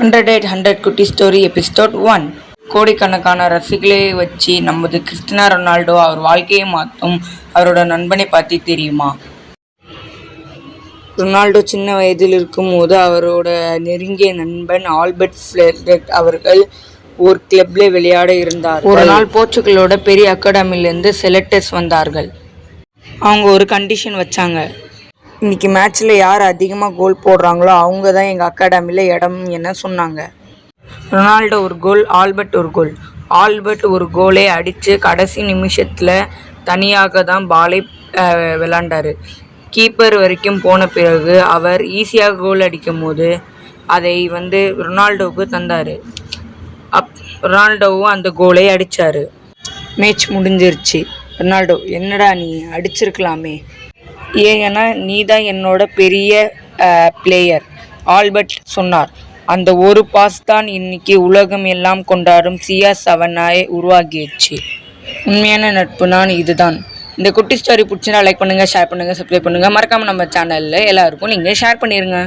100 குட்டி story episode 1. கோடிக்கணக்கான ரசிகளை வச்சு நமது கிறிஸ்டியானோ ரொனால்டோ அவர் வாழ்க்கையை மாற்றும் அவரோட நண்பனை பற்றி தெரியுமா? ரொனால்டோ சின்ன வயதில் இருக்கும்போது அவரோட நெருங்கிய நண்பன் ஆல்பர்ட் ஃப்ளெர்ட் அவர்கள் ஒரு கிளப்ல விளையாட இருந்தார். ஒரு நாள் போர்ச்சுகலோட பெரிய அகாடமிலேருந்து செலக்டர்ஸ் வந்தார்கள். அவங்க ஒரு கண்டிஷன் வச்சாங்க. இன்னைக்கு மேட்ச்சில் யார் அதிகமாக கோல் போடுறாங்களோ அவங்க தான் எங்கள் அகாடமியில் இடம் என சொன்னாங்க. ரொனால்டோ ஒரு கோல், ஆல்பர்ட் ஒரு கோல். ஆல்பர்ட் ஒரு கோலை அடித்து கடைசி நிமிஷத்தில் தனியாக தான் பாலை விளாண்டார். கீப்பர் வரைக்கும் போன பிறகு அவர் ஈஸியாக கோல் அடிக்கும் போது அதை ரொனால்டோவுக்கு தந்தார். ரொனால்டோவும் அந்த கோலை அடித்தார். மேட்ச் முடிஞ்சிருச்சு. ரொனால்டோ, என்னடா நீ அடிச்சிருக்கலாமே, ஏன்னா நீ தான் என்னோட பெரிய பிளேயர், ஆல்பர்ட் சொன்னார். அந்த ஒரு பாஸ் தான் இன்னைக்கு உலகம் எல்லாம் கொண்டாடும் CR7 உருவாக்கிடுச்சு. உண்மையான நட்புனா இதுதான். இந்த குட்டி ஸ்டோரி பிடிச்சினா லைக் பண்ணுங்கள், ஷேர் பண்ணுங்கள், சப்ஸ்கிரைப் பண்ணுங்கள். மறக்காமல் நம்ம சேனலில் எல்லாருக்கும் நீங்கள் ஷேர் பண்ணிடுங்க.